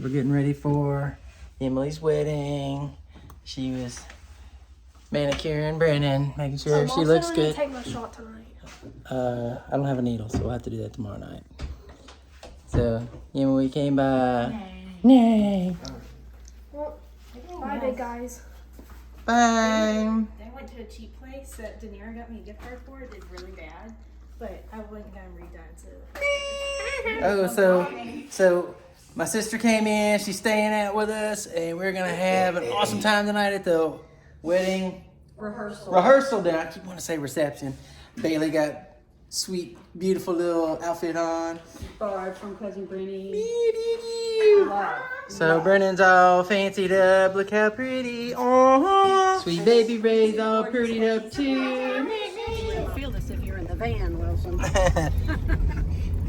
We're getting ready for Emily's wedding. She was manicuring Brennan, making sure she looks good. Take my shot tonight. I don't have a needle, so we'll have to do that tomorrow night. So, Emily came by. Nay. Well, bye, big guys. Bye. They went to a cheap place that De Niro got me a gift card for. It did really bad, but I wasn't gonna redone. So my sister came in. She's staying out with us, and we're gonna have an awesome time tonight at the wedding rehearsal. Then I keep wanting to say reception. Bailey got sweet, beautiful little outfit on. Borrowed from Cousin Brenny. So Brennan's all fancied up. Look how pretty. Oh, sweet baby Ray's all prettied up too. You'll feel this if you're in the van, Wilson.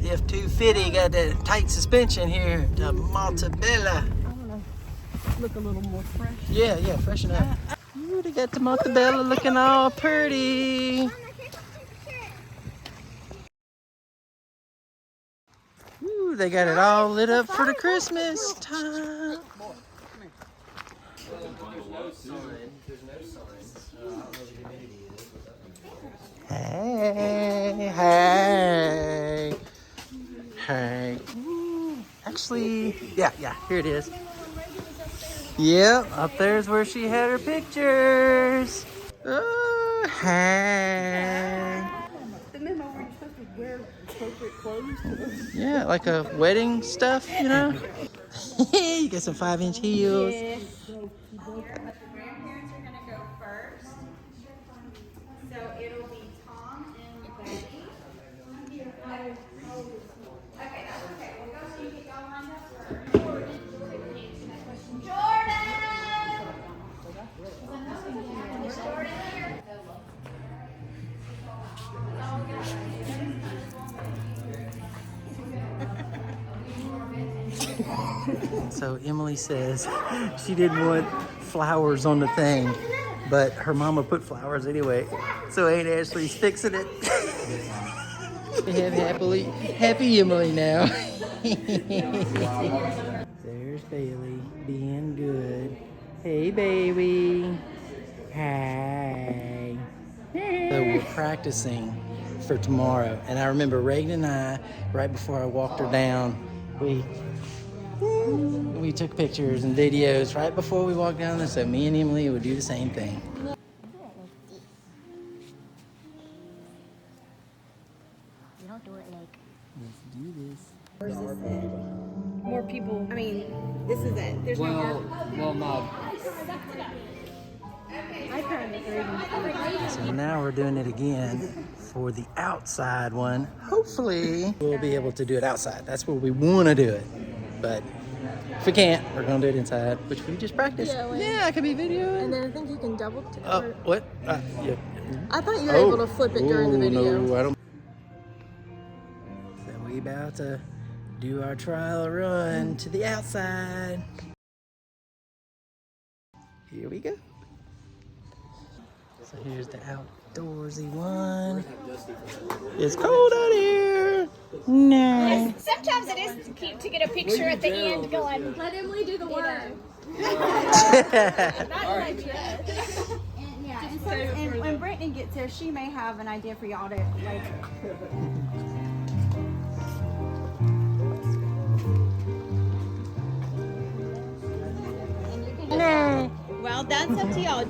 F-250 got that tight suspension here. The Montebella. I want to look a little more fresh. Yeah, freshen up. Ooh, they got the Montebella looking all pretty. Ooh, they got it all lit up for the Christmas time. Hey. Ooh, actually, yeah, here it is. Yep, up there's where she had her pictures. Oh, hey. The memo where you're supposed to wear appropriate clothes to this. Yeah, like a wedding stuff, you know? You got some 5-inch heels. The grandparents are gonna go first, so it'll be Tom and Betty. Okay, that's okay. We'll go so you get y'all lined up first. Jordan. So Emily says she didn't want flowers on the thing, but her mama put flowers anyway. So Aunt Ashley's fixing it. We have happy Emily now. There's Bailey being good. Hey, baby. Hi. So we're practicing for tomorrow. And I remember Reagan and I, right before I walked her down, we took pictures and videos right before we walked down there. So me and Emily would do the same thing. You don't do it like. Let's do this. More people. I mean, this is it. There's no more. Well, no. So now we're doing it again for the outside one. Hopefully we'll be able to do it outside. That's where we want to do it. But if we can't, we're going to do it inside, which we just practiced. Yeah, I could be videoing. And then I think you can double. What? Yeah. I thought you were able to flip it during the video. No, I don't. So we about to do our trial run to the outside. Here we go. So here's the outdoorsy one. It's cold out here. No. Sometimes it is cute to get a picture at the end going, Let Emily do the work. And when Brittany gets there, she may have an idea for y'all to like. No. Well, that's up to y'all.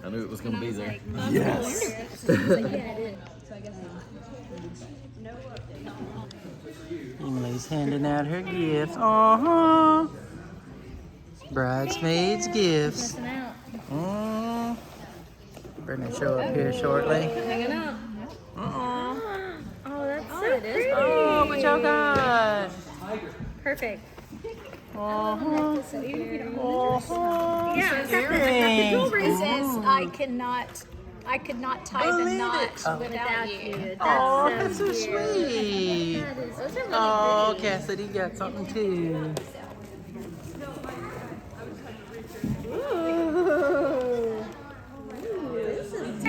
I knew it was going to be there. Yes. Emily's handing out her gifts. Bridesmaids' gifts. We're gonna show up here shortly. Hanging out. Oh, That's so pretty. oh, what y'all got? Perfect. Oh, yeah, the jewelry says I could not tie the knot without you. Oh, that's so sweet. Oh, Cassidy got something too. Ooh. This is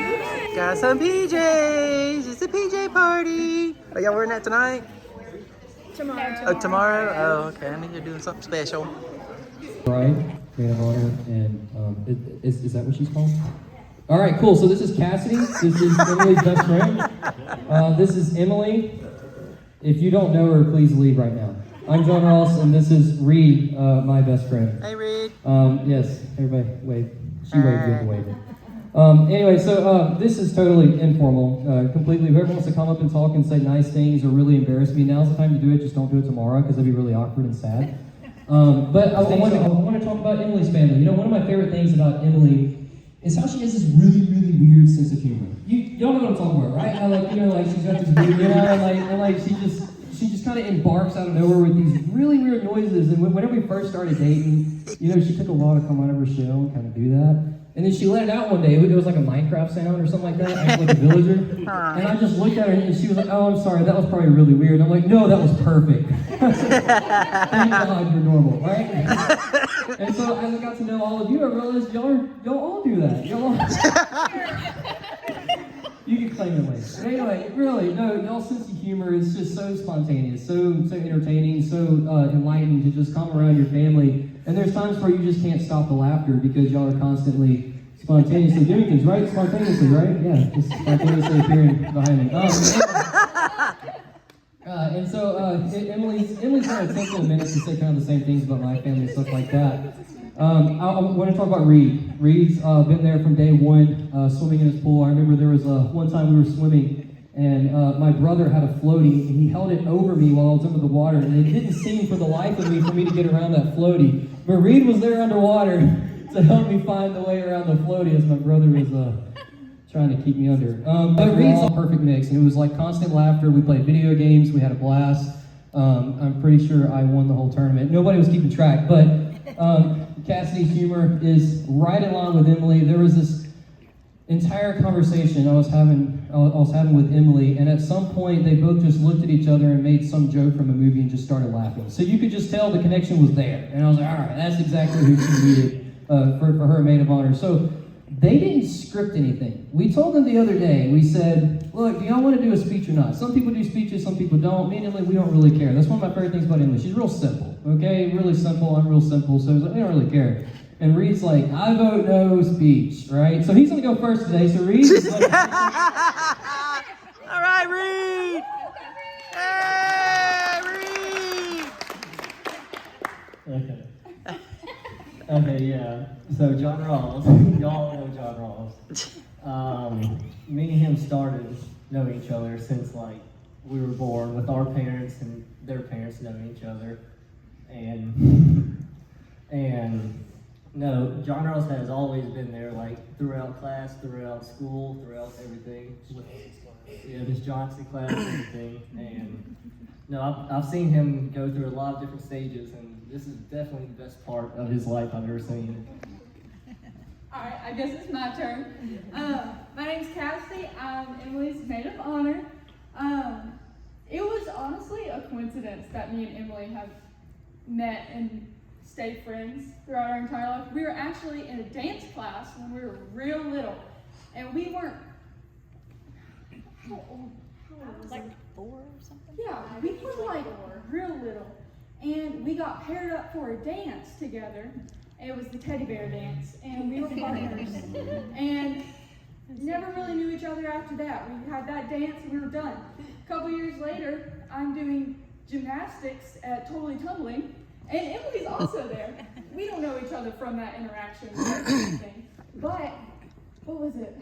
Got some PJs. It's a PJ party. Are y'all wearing that tonight? Tomorrow. Oh, tomorrow? Oh, okay. I think you're doing something special. Right, maid of honor, and is that what she's called? All right, cool. So this is Cassidy. This is Emily's best friend. This is Emily. If you don't know her, please leave right now. I'm John Ross, and this is Reed, my best friend. Hey, Reed. Yes, everybody wave. She waved, you have to wave it. Anyway, so this is totally informal, completely. Whoever wants to come up and talk and say nice things or really embarrass me, now's the time to do it. Just don't do it tomorrow because it'd be really awkward and sad. But I want to talk about Emily's family. You know, one of my favorite things about Emily is how she has this really, really weird sense of humor. Y'all know what I'm talking about, right? How she's got this weird, and she just kind of embarks out of nowhere with these really weird noises. And whenever we first started dating, she took a while to come out of her shell and kind of do that. And then she let it out one day. It was like a Minecraft sound or something like that, like a villager. And I just looked at her and she was like, "Oh, I'm sorry, that was probably really weird." I'm like, "No, that was perfect." Thank God you're normal, right? And so as I got to know all of you, I realized y'all all do that. You can claim it later. But anyway, really, no, y'all's sense of humor is just so spontaneous, so entertaining, so enlightening to just come around your family. And there's times where you just can't stop the laughter because y'all are constantly spontaneously doing things, right? Spontaneously, right? Yeah, just spontaneously appearing behind me. And so Emily's going to take a minute to say kind of the same things about my family and stuff like that. I want to talk about Reed. Reed's been there from day one, swimming in his pool. I remember there was one time we were swimming, and my brother had a floaty, and he held it over me while I was under the water, and it didn't seem for the life of me for me to get around that floaty. But Reed was there underwater to help me find the way around the floaty as my brother was trying to keep me under. But Reed's a perfect mix, and it was like constant laughter. We played video games. We had a blast. I'm pretty sure I won the whole tournament. Nobody was keeping track, but Cassidy's humor is right in line with Emily. There was this entire conversation I was having with Emily, and at some point they both just looked at each other and made some joke from a movie and just started laughing. So you could just tell the connection was there, and I was like, all right, that's exactly who she needed for her maid of honor. So they didn't script anything. We told them the other day, we said, look, do y'all want to do a speech or not? Some people do speeches, some people don't. Me and Emily, we don't really care. That's one of my favorite things about Emily. She's real simple, okay? Really simple, I'm real simple, so we don't really care. And Reed's like, I vote no speech, right? So he's going to go first today, so Reed is like... All right, Reed! Hey, Reed! Okay, yeah. So John Ross, y'all know John Ross. Me and him started knowing each other since like we were born, with our parents and their parents knowing each other. And no, John Ross has always been there, like throughout class, throughout school, throughout everything. Yeah, Miss Johnson class, everything. And no, I've seen him go through a lot of different stages, and this is definitely the best part of his life I've ever seen. Alright, I guess it's my turn. My name's Cassidy. I'm Emily's maid of honor. It was honestly a coincidence that me and Emily have met and stayed friends throughout our entire life. We were actually in a dance class when we were real little, and we weren't... How old was Like it? 4 or something? Yeah, we were like real little. And we got paired up for a dance together. It was the teddy bear dance, and we were partners. And never really knew each other after that. We had that dance and we were done. A couple years later, I'm doing gymnastics at Totally Tumbling, and Emily's also there. We don't know each other from that interaction or anything. But, what was it?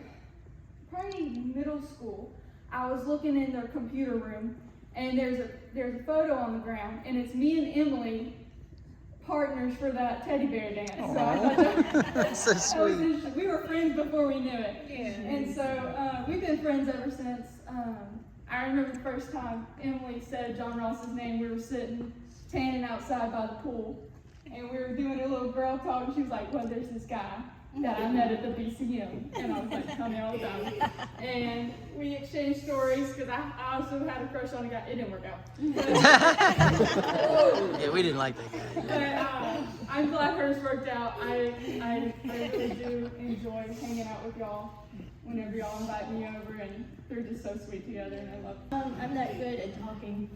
Probably middle school. I was looking in their computer room, and there's a photo on the ground, and it's me and Emily, partners for that teddy bear dance. So I thought That's so sweet. We were friends before we knew it. And so we've been friends ever since. I remember the first time Emily said John Ross's name. We were sitting tanning outside by the pool, and we were doing a little girl talk, and she was like, well, there's this guy that I met at the BCM. And I was like, tell me all about it. And we exchanged stories, because I also had a crush on a guy. It didn't work out. Yeah, we didn't like that guy. But I'm glad hers worked out. I really do enjoy hanging out with y'all. whenever y'all invite me over, and they're just so sweet together, and I love them. I'm not good at talking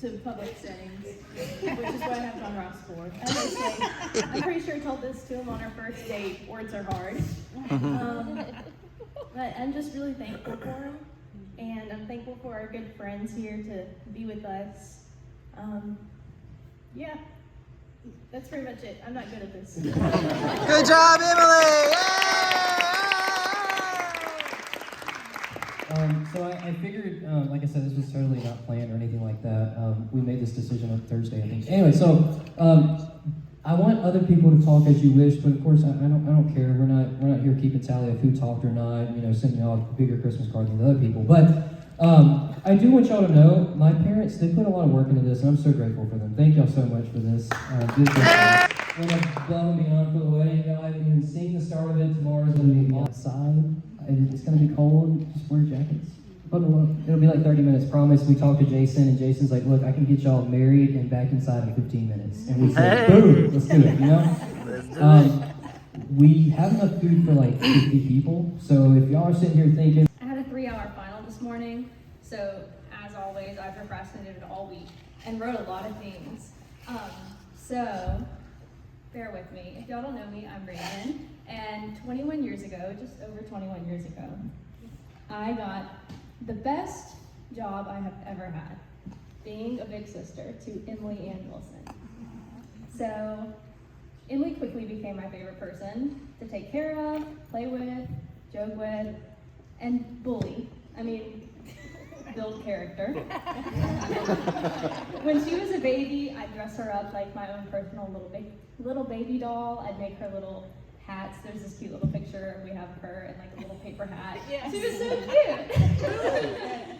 to public settings, which is what I have John Ross for. As I say, I'm pretty sure I told this to him on our first date. Words are hard. But I'm just really thankful for him, and I'm thankful for our good friends here to be with us. Yeah, that's pretty much it. I'm not good at this. Good job, Emily! So I figured, like I said, this was totally not planned or anything like that. We made this decision on Thursday, I think. Anyway, so I want other people to talk as you wish, but of course I don't care. We're not here keeping tally of who talked or not. You know, sending y'all a bigger Christmas card than the other people. But I do want y'all to know, my parents, they put a lot of work into this, and I'm so grateful for them. Thank y'all so much for this. Went above and beyond for the wedding. Y'all haven't even seen the start of it. Tomorrow's gonna be outside. It's gonna be cold. Just wear jackets. Bundle up. It'll be like 30 minutes. Promise. We talked to Jason, and Jason's like, "Look, I can get y'all married and back inside in 15 minutes." And we said, "Boom, let's do it." You know. We have enough food for like 50 people. So if y'all are sitting here thinking, I had a 3-hour final this morning, so as always, I procrastinated all week and wrote a lot of things. So bear with me. If y'all don't know me, I'm Brandon, and 21 years ago, just over 21 years ago, I got the best job I have ever had, being a big sister to Emily and Wilson. So Emily quickly became my favorite person to take care of, play with, joke with, and bully. I mean, build character. When she was a baby, I'd dress her up like my own personal little baby doll. I'd make her little hats. There's this cute little picture we have of her in like a little paper hat. Yes. She was so cute.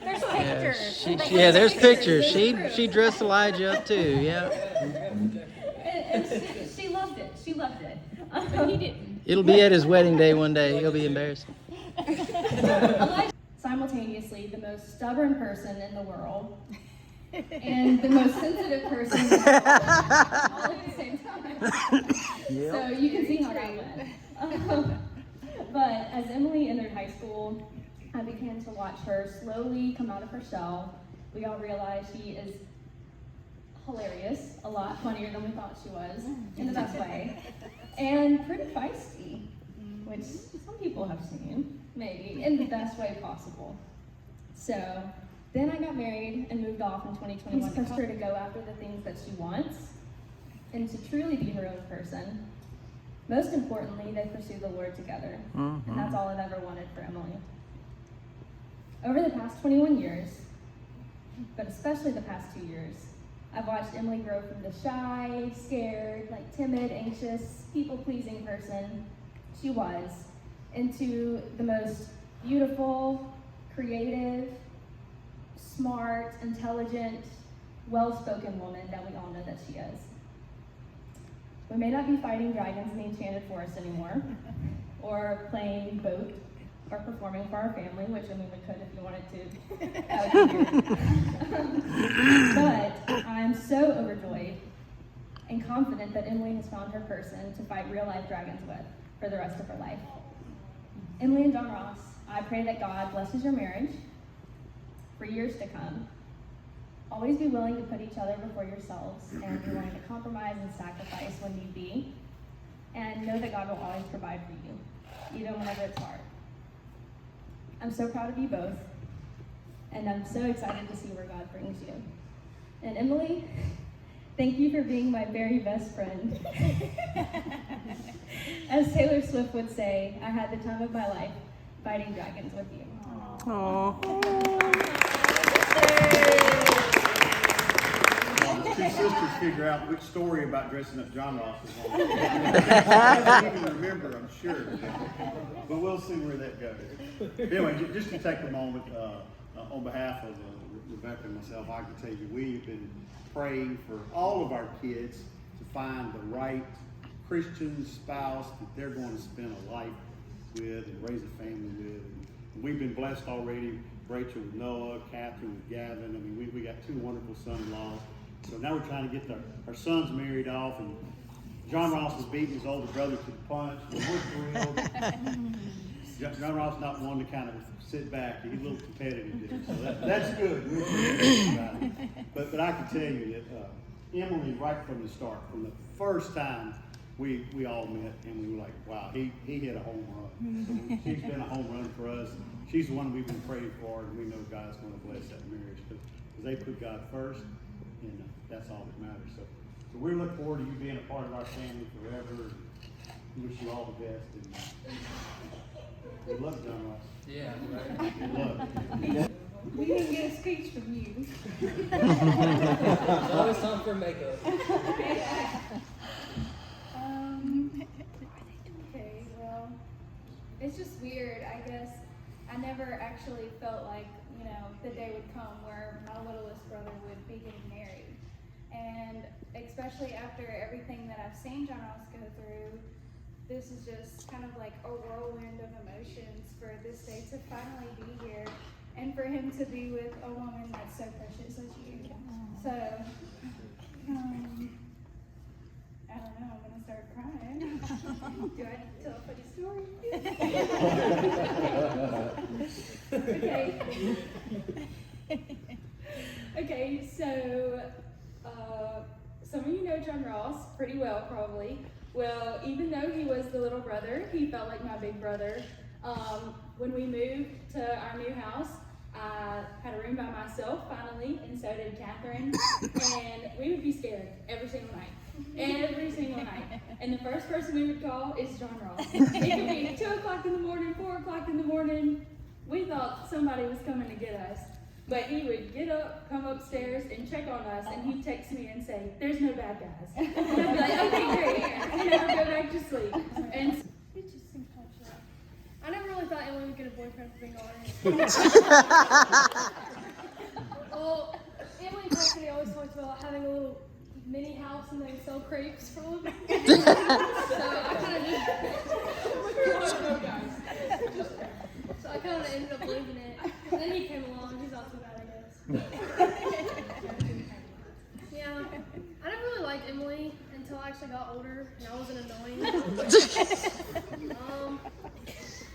There's pictures. There's pictures. She dressed Elijah up too. Yeah. And she loved it. She loved it. But he didn't. It'll be at his wedding day one day. He'll be embarrassed. Elijah, simultaneously the most stubborn person in the world and the most sensitive person in the world, all at the same time. Yep. So you can see how that went. But as Emily entered high school, I began to watch her slowly come out of her shell. We all realized she is hilarious, a lot funnier than we thought she was, in the best way, and pretty feisty, which some people have seen, maybe, in the best way possible. So then I got married and moved off in 2021 to push her to go after the things that she wants and to truly be her own person. Most importantly, they pursue the Lord together, and that's all I've ever wanted for Emily. Over the past 21 years, but especially the past 2 years, I've watched Emily grow from the shy, scared, like timid, anxious, people-pleasing person she was into the most beautiful, creative, smart, intelligent, well-spoken woman that we all know that she is. We may not be fighting dragons in the Enchanted Forest anymore, or playing boat, or performing for our family, which I mean we could if you wanted to. That would be weird. But I'm so overjoyed and confident that Emily has found her person to fight real-life dragons with for the rest of her life. Emily and John Ross, I pray that God blesses your marriage for years to come. Always be willing to put each other before yourselves and be willing to compromise and sacrifice when need be. And know that God will always provide for you, even whenever it's hard. I'm so proud of you both, and I'm so excited to see where God brings you. And Emily, thank you for being my very best friend. As Taylor Swift would say, I had the time of my life fighting dragons with you. Two sisters figure out which story about dressing up John Ross is on. I don't even remember, I'm sure. But we'll see where that goes. Anyway, just to take a moment, on behalf of Rebecca and myself, I can tell you we've been praying for all of our kids to find the right Christian spouse that they're going to spend a life with and raise a family with. And we've been blessed already. Rachel with Noah, Catherine with Gavin. I mean, we got 2 wonderful son-in-laws. So now we're trying to get our sons married off, and John Ross has beaten his older brother to the punch. We're thrilled. John Ross is not one to kind of sit back. He's a little competitive there, so that's good. We're pretty about it. But I can tell you that Emily, right from the start, from the first time we all met, and we were like, wow, he hit a home run. So she's been a home run for us. She's the one we've been praying for, and we know God's going to bless that marriage because they put God first, and that's all that matters. So we look forward to you being a part of our family forever. Wish you all the best. And we love John Ross. Yeah, right. We love it. We didn't get a speech from you. It's always time for makeup. Okay, well, it's just weird. I guess I never actually felt like, you know, the day would come where my littlest brother would be getting married. And especially after everything that I've seen John Ross go through, this is just kind of like a whirlwind of emotions for this day to finally be here and for him to be with a woman that's so precious as you. So, I don't know, I'm gonna start crying. Do I tell a funny story? Okay, so some of you know John Ross pretty well, probably. Well, even though he was the little brother, he felt like my big brother. When we moved to our new house, I had a room by myself finally, and so did Catherine. And we would be scared every single night. Every single night. And the first person we would call is John Ross. It could be 2 o'clock in the morning, 4 o'clock in the morning. We thought somebody was coming to get us. But he would get up, come upstairs, and check on us, and he'd text me and say, "There's no bad guys." And I'd be like, "Okay, great." And I would go back to sleep. And It just seems kind of short. I never really thought Emily would get a boyfriend, for being honest. Well, Emily and Tiffany always talked about having a little mini house and they sell crepes for a living. So I kind of So I kind of ended up believing it. And then he came along. He's not too bad, I guess. Yeah, I never really liked Emily until I actually got older and I wasn't annoying.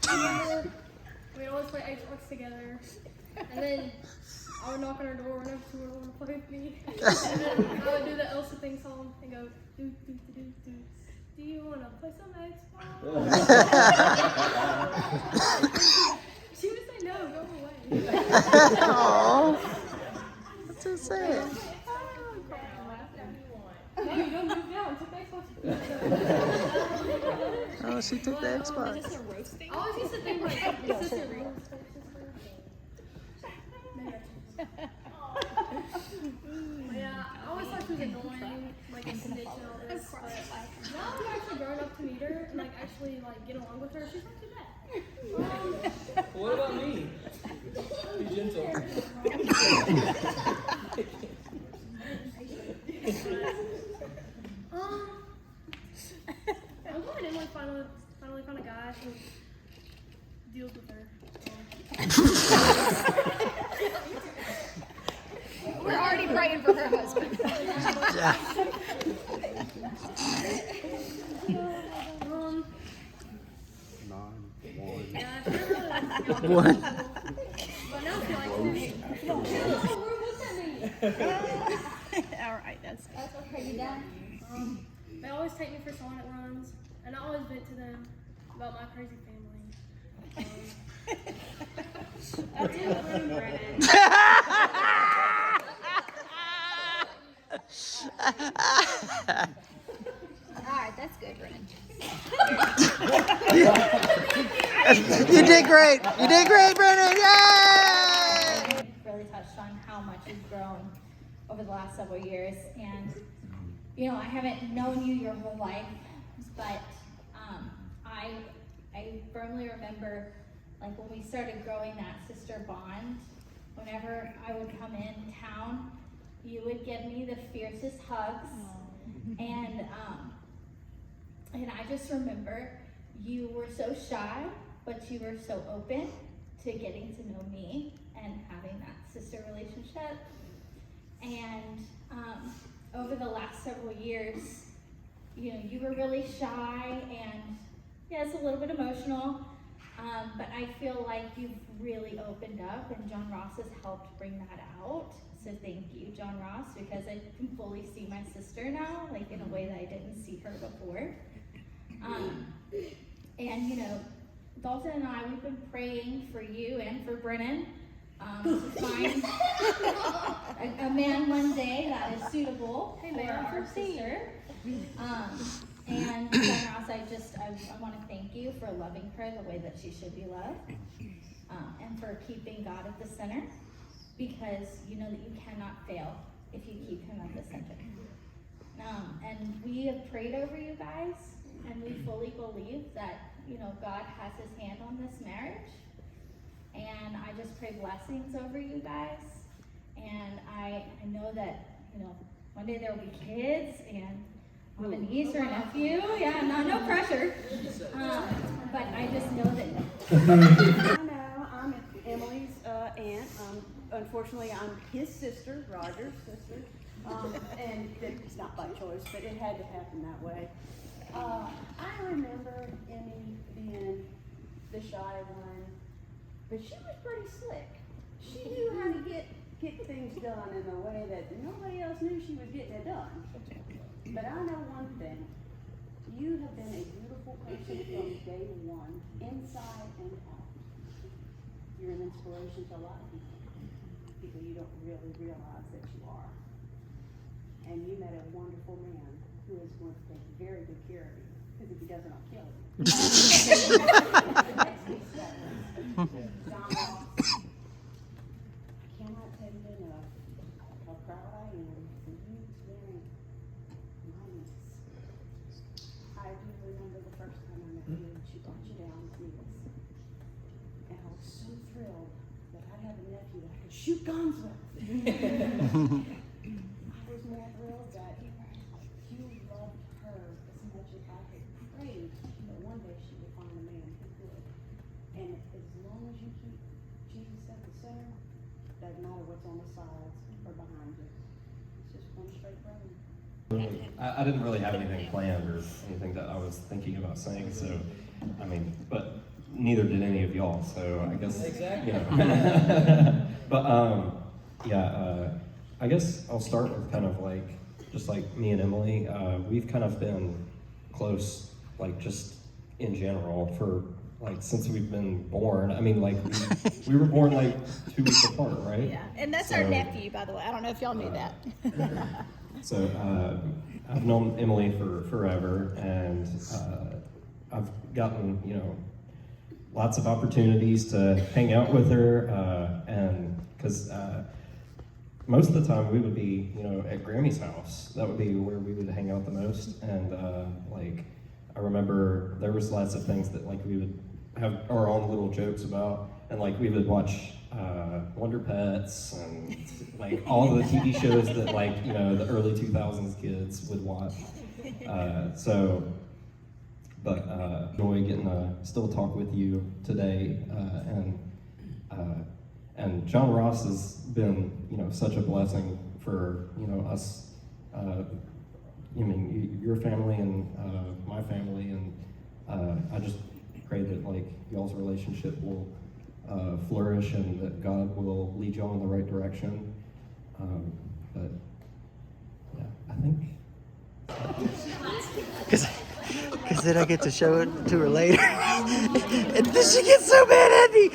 I remember we'd always play Xbox together, and then I would knock on her door whenever she would want to play with me. And then I would do the Elsa thing song and go, do, do, do, do, do. Do you want to play some Xbox? She would say, no, go away. Aww. That's so sad. No, you don't move down. Take the Xbox. Oh, she took the Xbox. I always used to think like, sister roast. Yeah, I always thought she was annoying, like a snitch and all this. But now I'm actually grown up to meet her and like actually like get along with her. She's not too bad. What about me? Be gentle. I'm glad Emily finally found a guy who deals with her. We're already praying for her husband. Yeah. Yeah, I feel really like One. but now I feel like All right, that's okay. You done? They always take me for silent runs, and I always vent to them about my crazy family. That's it, Brennan. All right, that's good, Brennan. You did great. You did great, Brennan. Yay! Really touched on how much you've grown over the last several years, and you know, I haven't known you your whole life, but I firmly remember like when we started growing that sister bond. Whenever I would come in town, you would give me the fiercest hugs, and I just remember you were so shy, but you were so open to getting to know me and having that sister relationship. And over the last several years, you know, you were really shy and yes, a little bit emotional. But I feel like you've really opened up, and John Ross has helped bring that out. So thank you, John Ross, because I can fully see my sister now, like in a way that I didn't see her before. And you know, Dalton and I, we've been praying for you and for Brennan to find a man one day that is suitable for our sister. And John Ross, I want to thank you for loving her the way that she should be loved, and for keeping God at the center, because you know that you cannot fail if you keep him at the center. And we have prayed over you guys, and we fully believe that, you know, God has his hand on this marriage. And I just pray blessings over you guys. And I know that, you know, one day there will be kids, and I have a niece or a nephew. Yeah, no pressure. But I just know that. I know, I'm Emily's aunt. Unfortunately, I'm his sister, Roger's sister. And it's not by choice, but it had to happen that way. I remember Emmy being the shy one, but she was pretty slick. She knew how to get things done in a way that nobody else knew she was getting it done. But I know one thing. You have been a beautiful person from day one, inside and out. You're an inspiration to a lot of people. People you don't really realize that you are. And you met a wonderful man who is going to take very good care of you. Because if he doesn't, I'll kill him. John Ross, I cannot tell you enough how proud I am for you to marry my niece. I do remember the first time I met you, she brought you down to meet us. And I was so thrilled that I'd have a nephew that I could shoot guns with. I was more thrilled that you loved her as much as I had prayed that one day she would find a man who would. And as long as you keep Jesus at the center, doesn't matter what's on the sides or behind you. It's just one straight road. I didn't really have anything planned or anything that I was thinking about saying, so, I mean, but neither did any of y'all, so I guess, Exactly. you know. But, I guess I'll start with kind of like, just like me and Emily, we've kind of been close, like just in general for like since we've been born. I mean, like we were born like 2 weeks apart, right? Yeah, and that's our nephew, by the way. I don't know if y'all knew that. So I've known Emily for forever, and I've gotten, you know, lots of opportunities to hang out with her, and because most of the time we would be, you know, at Grammy's house. That would be where we would hang out the most, and like I remember there was lots of things that like we would have our own little jokes about, and like we would watch Wonder Pets and like all the TV shows that like, you know, the early 2000s kids would watch. But enjoy getting to still talk with you today, and John Ross has been, you know, such a blessing for, you know, us. I mean, your family and my family, and I just pray that like y'all's relationship will flourish and that God will lead y'all in the right direction. But yeah, I think. Because then I get to show it to her later. And then she gets so mad at me.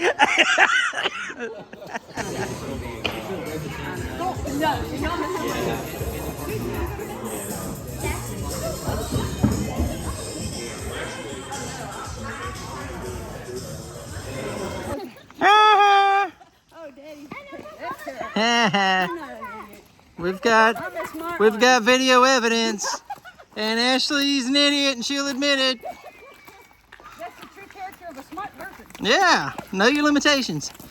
We've got video evidence, and Ashley's an idiot, and she'll admit it. That's the true character of a smart person. Yeah, know your limitations.